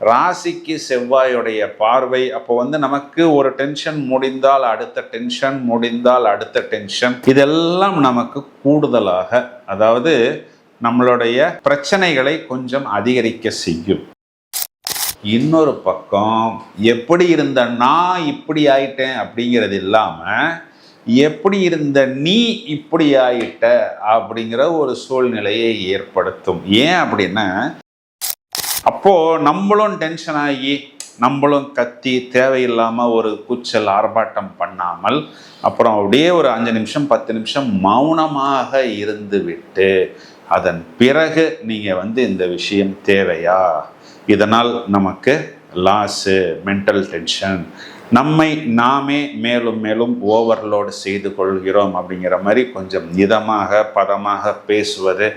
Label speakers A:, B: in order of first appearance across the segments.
A: ராசிக்கு செவ்வாயுடைய பார்வை. அப்போ நமக்கு ஒரு டென்ஷன் முடிந்தால் அடுத்த டென்ஷன், முடிந்தால் அடுத்த டென்ஷன், இதெல்லாம் நமக்கு கூடுதலாக, அதாவது நம்மளுடைய பிரச்சனைகளை கொஞ்சம் அதிகரிக்க செய்யும். இன்னொரு பக்கம் எப்படி இருந்த நான் இப்படி ஆயிட்டேன் அப்படிங்கிறது இல்லாம, எப்படி இருந்த நீ இப்படி ஆயிட்ட அப்படிங்கிற ஒரு சூழ்நிலையை ஏற்படுத்தும். ஏன் அப்படின்னா, அப்போ நம்மளும் டென்ஷன் ஆகி, நம்மளும் கத்தி தேவையில்லாம ஒரு கூச்சல் ஆர்ப்பாட்டம் பண்ணாமல், அப்புறம் அப்படியே ஒரு 5 நிமிஷம் 10 நிமிஷம் மௌனமாக இருந்து விட்டு, அதன் பிறகு நீங்க இந்த விஷயம் தேவையா, இதனால் நமக்கு லாஸு, மென்டல் டென்ஷன், நம்மை நாமே மேலும் மேலும் ஓவர்லோடு செய்து கொள்கிறோம் அப்படிங்கிற மாதிரி கொஞ்சம் இதமாக பதமாக பேசுவது.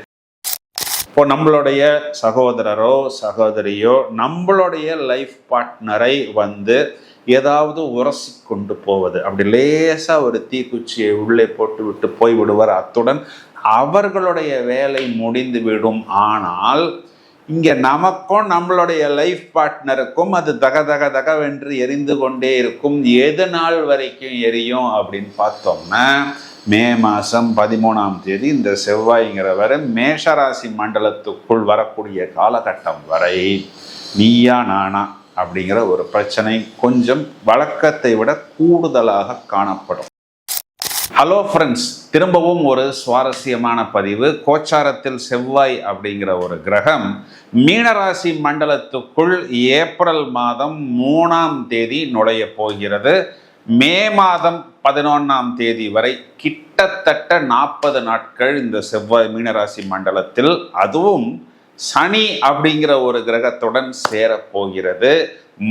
A: இப்போ நம்மளுடைய சகோதரரோ சகோதரியோ நம்மளுடைய லைஃப் பார்ட்னரை ஏதாவது உரசி கொண்டு போவது, அப்படி லேசாக ஒரு தீக்குச்சியை உள்ளே போட்டு விட்டு போய் விடுவார். அத்துடன் அவர்களுடைய வேலை முடிந்து விடும். ஆனால் இங்கே நமக்கும் நம்மளுடைய லைஃப் பார்ட்னருக்கும் அது தக தக தகவென்று எரிந்து கொண்டே இருக்கும். எது நாள் வரைக்கும் எரியும் அப்படின்னு பார்த்தோம்னா, மே மாதம் 13ஆம் தேதி இந்த செவ்வாய்ங்கிறவர் மேஷராசி மண்டலத்துக்குள் வரக்கூடிய காலகட்டம் வரை நீயா நானா அப்படிங்கிற ஒரு பிரச்சனை கொஞ்சம் வழக்கத்தை விட கூடுதலாக காணப்படும். ஹலோ ஃப்ரெண்ட்ஸ், திரும்பவும் ஒரு சுவாரஸ்யமான பதிவு. கோச்சாரத்தில் செவ்வாய் அப்படிங்கிற ஒரு கிரகம் மீனராசி மண்டலத்துக்குள் ஏப்ரல் மாதம் 3ஆம் தேதி நுழைய போகிறது. மே மாதம் 11ஆம் தேதி வரை கிட்டத்தட்ட 40 நாட்கள் இந்த செவ்வாய் மீனராசி மண்டலத்தில், அதுவும் சனி அப்படிங்கிற ஒரு கிரகத்துடன் சேரப்போகிறது.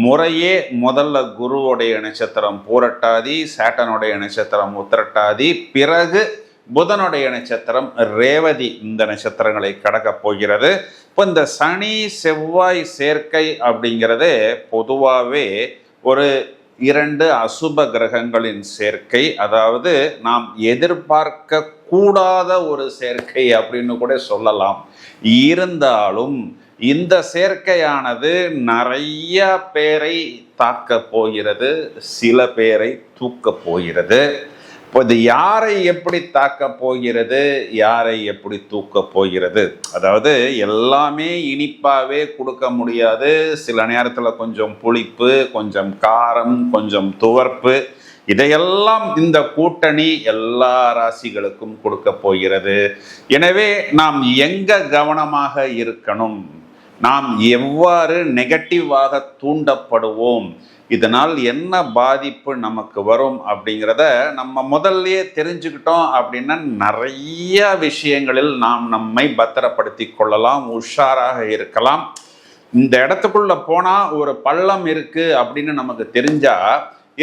A: முறையே முதல்ல குருவுடைய நட்சத்திரம் பூரட்டாதி, சேட்டனுடைய நட்சத்திரம் உத்திரட்டாதி, பிறகு புதனுடைய நட்சத்திரம் ரேவதி, இந்த நட்சத்திரங்களை கடக்க போகிறது. இப்போ இந்த சனி செவ்வாய் சேர்க்கை அப்படிங்கிறது பொதுவாகவே ஒரு 2 அசுப கிரகங்களின் சேர்க்கை, அதாவது நாம் எதிர்பார்க்க கூடாத ஒரு சேர்க்கை அப்படின்னு கூட சொல்லலாம். இருந்தாலும் இந்த சேர்க்கையானது நிறைய பேரை தாக்க போகிறது, சில பேரை தூக்க போகிறது. இப்போ இது யாரை எப்படி தாக்க போகிறது, யாரை எப்படி தூக்க போகிறது, அதாவது எல்லாமே இனிப்பாகவே கொடுக்க முடியாது. சில நேரத்தில் கொஞ்சம் புளிப்பு, கொஞ்சம் காரம், கொஞ்சம் துவர்ப்பு, இதையெல்லாம் இந்த கூட்டணி எல்லா ராசிகளுக்கும் கொடுக்க போகிறது. எனவே நாம் எங்க கவனமாக இருக்கணும், நாம் எவ்வாறு நெகட்டிவாக தூண்டப்படுவோம், இதனால் என்ன பாதிப்பு நமக்கு வரும் அப்படிங்கிறத நம்ம முதல்லயே தெரிஞ்சுக்கிட்டோம் அப்படின்னா நிறைய விஷயங்களில் நாம் நம்மை பத்திரப்படுத்தி கொள்ளலாம், உஷாராக இருக்கலாம். இந்த இடத்துக்குள்ள போனா ஒரு பள்ளம் இருக்கு அப்படின்னு நமக்கு தெரிஞ்சா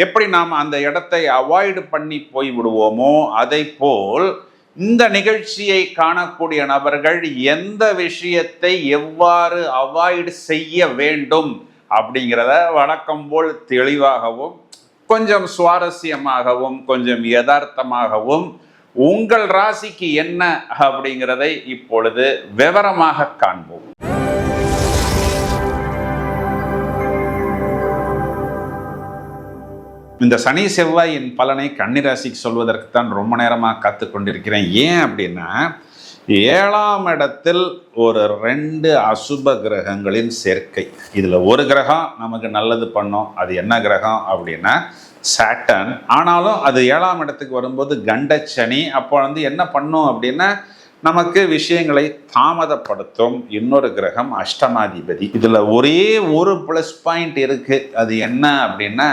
A: எப்படி நாம் அந்த இடத்தை அவாய்டு பண்ணி போய் விடுவோமோ, அதை போல் இந்த நிகழ்ச்சியை காணக்கூடிய நபர்கள் எந்த விஷயத்தை எவ்வாறு அவாய்டு செய்ய வேண்டும் அப்படிங்கிறத வழக்கம் போல் தெளிவாகவும் கொஞ்சம் சுவாரஸ்யமாகவும் கொஞ்சம் யதார்த்தமாகவும் உங்கள் ராசிக்கு என்ன அப்படிங்கிறதை இப்பொழுது விவரமாக காண்போம். இந்த சனி செவ்வாயின் பலனை கன்னிராசிக்கு சொல்வதற்கு தான் ரொம்ப நேரமாக காத்து கொண்டிருக்கிறேன். ஏன் அப்படின்னா, 7ஆம் இடத்தில் ஒரு 2 அசுப கிரகங்களின் சேர்க்கை. இதில் ஒரு கிரகம் நமக்கு நல்லது பண்ணும். அது என்ன கிரகம் அப்படின்னா சாட்டன். ஆனாலும் அது 7ஆம் இடத்துக்கு வரும்போது கண்டச்சனி. அப்போ என்ன பண்ணும் அப்படின்னா நமக்கு விஷயங்களை தாமதப்படுத்தும். இன்னொரு கிரகம் அஷ்டமாதிபதி. இதில் ஒரே ஒரு ப்ளஸ் பாயிண்ட் இருக்கு. அது என்ன அப்படின்னா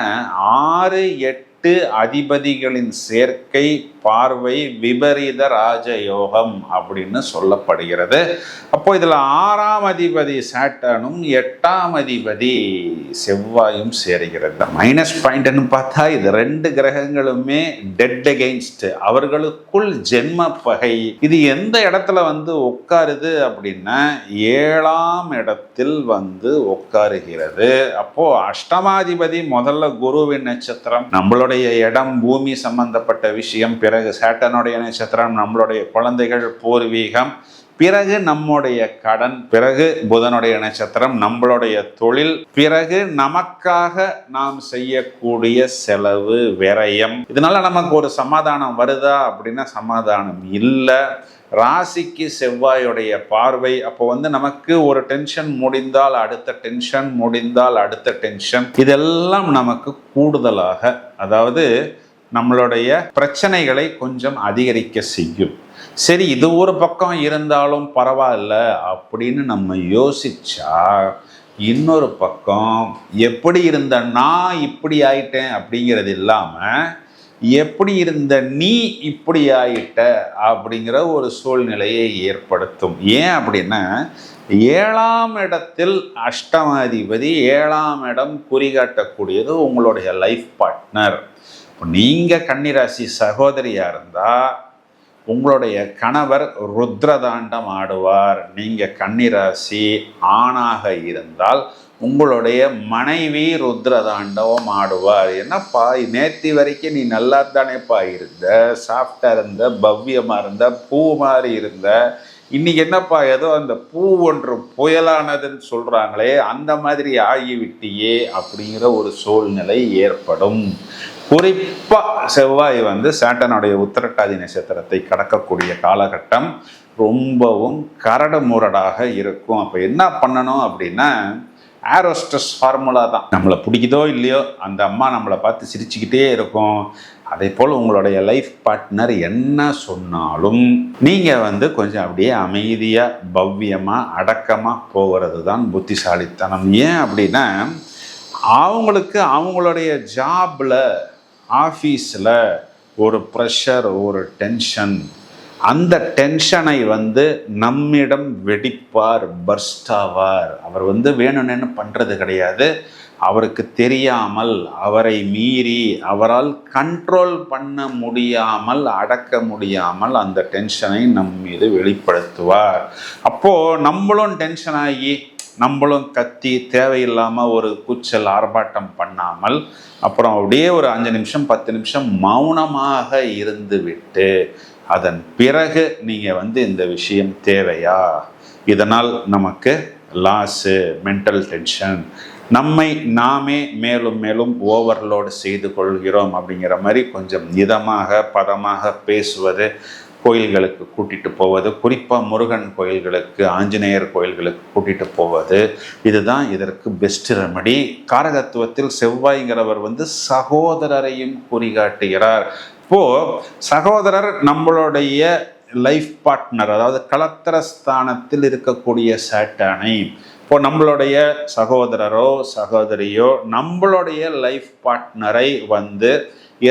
A: 6, 8 அதிபதிகளின் சேர்க்கை, பார்வை, விபரீத ராஜயோகம் அப்படின்னு சொல்லப்படுகிறது. அப்போ இதில் 6ஆம் அதிபதி சாட்டனும் 8ஆம் அதிபதி செவ்வாயும் சேருகிறது. மைனஸ் பாயிண்ட்னு பார்த்தா இது 2 கிரகங்களுமே டெட் அகெயின்ஸ்ட், அவர்களுக்குள் ஜென்ம பகை. இது எந்த இடத்துல உட்காருது அப்படின்னா 7ஆம் இடத்தில் உட்காருகிறது. அப்போ அஷ்டமாதிபதி முதல்ல குருவின் நட்சத்திரம், நம்மளுடைய இடம் பூமி சம்பந்தப்பட்ட விஷயம், பிறகு சேட்டனுடைய நட்சத்திரம் நம்மளுடைய குழந்தைகள் பூர்வீகம், பிறகு நம்முடைய கடன், பிறகு புதனுடைய நட்சத்திரம் நம்மளுடைய தொழில், பிறகு நமக்காக நாம் செய்யக்கூடிய செலவு, விரயம். இதனால நமக்கு ஒரு சமாதானம் வருதா அப்படின்னா சமாதானம் இல்லை. ராசிக்கு செவ்வாயுடைய பார்வை, அப்போ நமக்கு ஒரு டென்ஷன் முடிந்தால் அடுத்த டென்ஷன், முடிந்தால் அடுத்த டென்ஷன். இதெல்லாம் நமக்கு கூடுதலாக, அதாவது நம்மளுடைய பிரச்சனைகளை கொஞ்சம் அதிகரிக்க செய்யும். சரி, இது ஒரு பக்கம் இருந்தாலும் பரவாயில்ல அப்படின்னு நம்ம யோசிச்சா, இன்னொரு பக்கம் எப்படி இருந்த நான் இப்படி ஆயிட்டேன் அப்படிங்கிறது இல்லாமல் எப்படி இருந்த நீ இப்படி ஆயிட்ட அப்படிங்கிற ஒரு சூழ்நிலையை ஏற்படுத்தும். ஏன் அப்படின்னா 7ஆம் இடத்தில் அஷ்டமாதிபதி, 7ஆம் இடம் குறிகாட்டக்கூடியது உங்களுடைய லைஃப் பார்ட்னர். இப்போ நீங்கள் கன்னிராசி சகோதரியாக இருந்தால் உங்களுடைய கணவர் ருத்ரதாண்டம் ஆடுவார். நீங்கள் கன்னிராசி ஆணாக இருந்தால் உங்களுடைய மனைவி ருத்ரதாண்டவம் ஆடுவார். என்னப்பா நேற்று வரைக்கும் நீ நல்லா தானேப்பா இருந்த, சாஃப்டாக இருந்த, பவ்யமாக இருந்த, பூ மாதிரி இருந்த, இன்னைக்கு என்னப்பா ஏதோ அந்த பூ ஒன்று புயலானதுன்னு சொல்கிறாங்களே அந்த மாதிரி ஆகிவிட்டியே அப்படிங்கிற ஒரு சூழ்நிலை ஏற்படும். குறிப்பாக செவ்வாய் சாட்டனுடைய உத்திரட்டாதி நட்சத்திரத்தை கடக்கக்கூடிய காலகட்டம் ரொம்பவும் கரடு முரடாக இருக்கும். அப்போ என்ன பண்ணணும் அப்படின்னா, ஏரோஸ்ட்ரஸ் ஃபார்முலா தான். நம்மளை பிடிக்குதோ இல்லையோ அந்த அம்மா நம்மளை பார்த்து சிரிச்சுக்கிட்டே இருக்கும். அதே போல் உங்களுடைய லைஃப் பார்ட்னர் என்ன சொன்னாலும் நீங்கள் கொஞ்சம் அப்படியே அமைதியாக, பவ்யமாக, அடக்கமாக போகிறது தான் புத்திசாலித்தனம். ஏன் அப்படின்னா, அவங்களுக்கு அவங்களுடைய ஜாபில், ஆஃபீஸில் ஒரு ப்ரெஷர், ஒரு டென்ஷன், அந்த டென்ஷனை நம்மிடம் வெடிப்பார், பர்ஸ்ட் ஆவார். அவர் வேணும்னு பண்ணுறது கிடையாது. அவருக்கு தெரியாமல், அவரை மீறி, அவரால் கண்ட்ரோல் பண்ண முடியாமல், அடக்க முடியாமல் அந்த டென்ஷனை நம் மீது வெளிப்படுத்துவார். அப்போது நம்மளும் டென்ஷன் ஆகி, நம்மளும் கத்தி தேவையில்லாமல் ஒரு கூச்சல் ஆர்ப்பாட்டம் பண்ணாமல், அப்புறம் அப்படியே ஒரு 5 நிமிஷம் 10 நிமிஷம் மௌனமாக இருந்து விட்டு அதன் பிறகு நீங்கள் இந்த விஷயம் தேவையா, இதனால் நமக்கு லாஸு, மென்டல் டென்ஷன், நம்மை நாமே மேலும் மேலும் ஓவர்லோடு செய்து கொள்கிறோம் அப்படிங்கிற மாதிரி கொஞ்சம் இதமாக, பதமாக பேசுவது, கோயில்களுக்கு கூட்டிகிட்டு போவது, குறிப்பாக முருகன் கோயில்களுக்கு, ஆஞ்சநேயர் கோயில்களுக்கு கூட்டிகிட்டு போவது, இதுதான் இதற்கு பெஸ்ட் ரெமடி. காரகத்துவத்தில் செவ்வாய்ங்கிறவர் சகோதரரையும் குறிகாட்டுகிறார். இப்போது சகோதரர் நம்மளுடைய லைஃப் பார்ட்னர், அதாவது கலத்திரஸ்தானத்தில் இருக்கக்கூடிய சாட்டனை, இப்போ நம்மளுடைய சகோதரரோ சகோதரியோ நம்மளுடைய லைஃப் பார்ட்னரை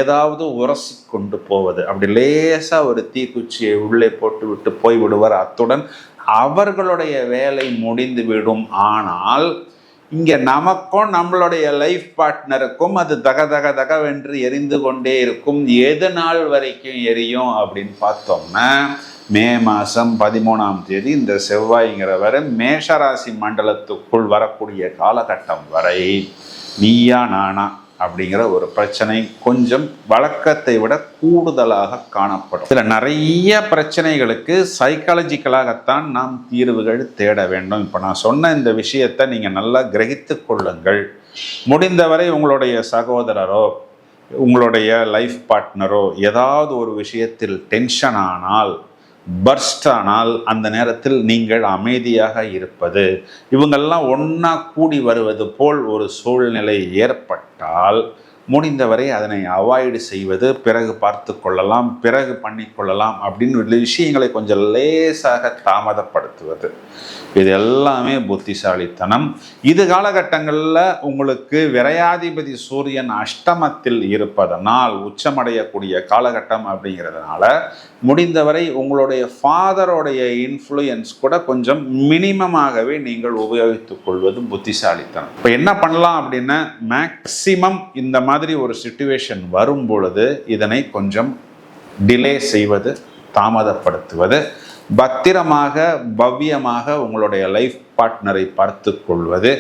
A: ஏதாவது உரசி கொண்டு போவது, அப்படி லேசாக ஒரு தீக்குச்சியை உள்ளே போட்டு விட்டு போய் விடுவார். அத்துடன் அவர்களுடைய வேலை முடிந்து விடும். ஆனால் இங்கே நமக்கும் நம்மளுடைய லைஃப் பார்ட்னருக்கும் அது தக தக தகவென்று எரிந்து கொண்டே இருக்கும். எது நாள் வரைக்கும் எரியும் அப்படின்னு பார்த்தோம்னா, மே மாதம் 13ஆம் தேதி இந்த செவ்வாய்ங்கிறவர் மேஷராசி மண்டலத்துக்குள் வரக்கூடிய காலகட்டம் வரை நீயா நானா அப்படிங்கிற ஒரு பிரச்சனை கொஞ்சம் வழக்கத்தை விட கூடுதலாக காணப்படும். இதில் நிறைய பிரச்சனைகளுக்கு சைக்காலஜிக்கலாகத்தான் நாம் தீர்வுகள் தேட வேண்டும். இப்போ நான் சொன்ன இந்த விஷயத்தை நீங்கள் நல்லா கிரகித்து கொள்ளுங்கள். முடிந்தவரை உங்களுடைய சகோதரரோ உங்களுடைய லைஃப் பார்ட்னரோ ஏதாவது ஒரு விஷயத்தில் டென்ஷன் ஆனால், பர்ஸ்ட் ஆனால், அந்த நேரத்தில் நீங்கள் அமைதியாக இருப்பது, இவங்கெல்லாம் ஒன்றா கூடி வருவது போல் ஒரு சூழ்நிலை ஏற்பட்டால் முடிந்தவரை அதனை அவாய்டு செய்வது, பிறகு பார்த்து கொள்ளலாம், பிறகு பண்ணிக்கொள்ளலாம் அப்படின்னு விஷயங்களை கொஞ்சம் லேசாக தாமதப்படுத்துவது, இது எல்லாமே புத்திசாலித்தனம். இது காலகட்டங்களில் உங்களுக்கு விரையாதிபதி சூரியன் அஷ்டமத்தில் இருப்பதனால் உச்சமடையக்கூடிய காலகட்டம் அப்படிங்கிறதுனால முடிந்தவரை உங்களுடைய ஃபாதரோடைய இன்ஃப்ளூயன்ஸ் கூட கொஞ்சம் மினிமமாகவே நீங்கள் உபயோகித்துக் கொள்வது புத்திசாலித்தனம். இப்போ என்ன பண்ணலாம் அப்படின்னா, மேக்சிமம் இந்த மாதிரி ஒரு சிச்சுவேஷன் வரும் பொழுது இதனை கொஞ்சம் டிலே செய்வது, தாமதப்படுத்துவது, பத்திரமாக பவ்யமாக உங்களுடைய லைஃப் பார்ட்னரை பார்த்து கொள்வது.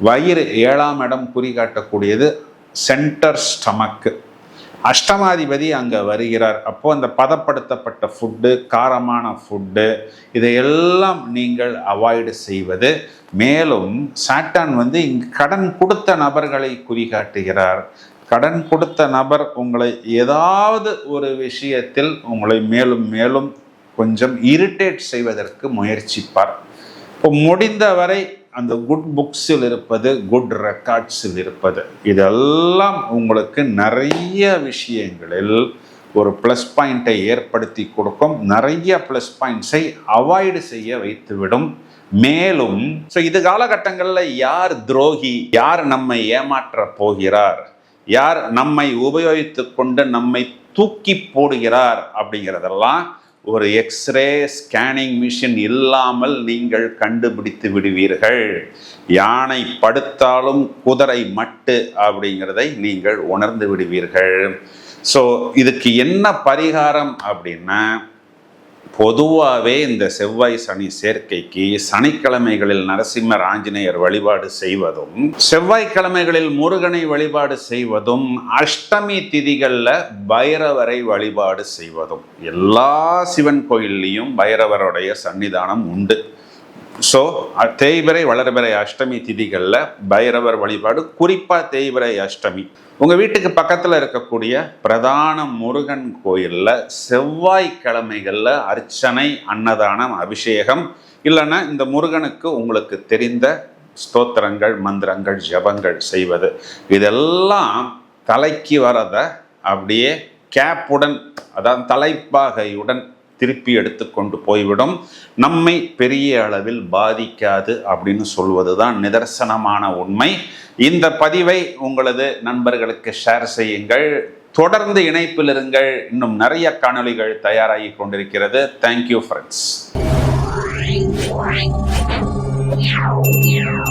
A: வயிறு 7ஆம் இடம் குறிகாட்டக்கூடியது சென்டர் ஸ்டமக்கு. அஷ்டமாதிபதி அங்கே வருகிறார். அப்போ அந்த பதப்படுத்தப்பட்ட ஃபுட்டு, காரமான ஃபுட்டு, இதையெல்லாம் நீங்கள் அவாய்டு செய்வது. மேலும் சாட்டான் இங்கு கடன் கொடுத்த நபர்களை குறிகாட்டுகிறார். கடன் கொடுத்த நபர் உங்களை ஏதாவது ஒரு விஷயத்தில் உங்களை மேலும் மேலும் கொஞ்சம் இரிட்டேட் செய்வதற்கு முயற்சிப்பார். இப்போ முடிந்தவரை அந்த குட் புக்ஸில் இருப்பது, குட் ரெக்கார்ட்ஸில் இருப்பது, இதெல்லாம் உங்களுக்கு நிறைய விஷயங்களில் ஒரு ப்ளஸ் பாயிண்ட்டை ஏற்படுத்தி கொடுக்கும். நிறைய ப்ளஸ் பாயிண்ட்ஸை அவாய்டு செய்ய வைத்துவிடும். மேலும் இது காலகட்டங்களில் யார் துரோகி, யார் நம்மை ஏமாற்ற போகிறார், யார் நம்மை உபயோகித்து கொண்டு நம்மை தூக்கி போடுகிறார் அப்படிங்கிறதெல்லாம் ஒரு எக்ஸ்ரே ஸ்கேனிங் மிஷின் இல்லாமல் நீங்கள் கண்டுபிடித்து விடுவீர்கள். யானை படுத்தாலும் குதிரை மட்டு அப்படிங்கிறதை நீங்கள் உணர்ந்து விடுவீர்கள். ஸோ இதுக்கு என்ன பரிகாரம் அப்படின்னா, பொதுவாகவே இந்த செவ்வாய் சனி சேர்க்கைக்கு சனிக்கிழமைகளில் நரசிம்மர் ஆஞ்சநேயர் வழிபாடு செய்வதும், செவ்வாய்க்கிழமைகளில் முருகனை வழிபாடு செய்வதும், அஷ்டமி திதிகளில் பைரவரை வழிபாடு செய்வதும். எல்லா சிவன் கோயில்லையும் பைரவருடைய சன்னிதானம் உண்டு. ஸோ தேய்பிறை வளர்பிறை அஷ்டமி திதிகளில் பைரவர் வழிபாடு, குறிப்பாக தேய்பிறை அஷ்டமி உங்கள் வீட்டுக்கு பக்கத்தில் இருக்கக்கூடிய பிரதான முருகன் கோயிலில் செவ்வாய்க்கிழமைகளில் அர்ச்சனை, அன்னதானம், அபிஷேகம், இல்லைன்னா இந்த முருகனுக்கு உங்களுக்கு தெரிந்த ஸ்தோத்திரங்கள், மந்திரங்கள், ஜபங்கள் செய்வது, இதெல்லாம் தலைக்கு வரதை அப்படியே கேப்புடன், அதாவது தலைப்பாகையுடன் திருப்பி எடுத்து கொண்டு போய்விடும். நம்மை பெரிய அளவில் பாதிக்காது அப்படின்னு சொல்வது தான் நிதர்சனமான உண்மை. இந்த பதிவை உங்களது நண்பர்களுக்கு ஷேர் செய்யுங்கள். தொடர்ந்து இணைப்பில் இருங்கள். இன்னும் நிறைய காணொளிகள் தயாராகி கொண்டிருக்கிறது. Thank you friends.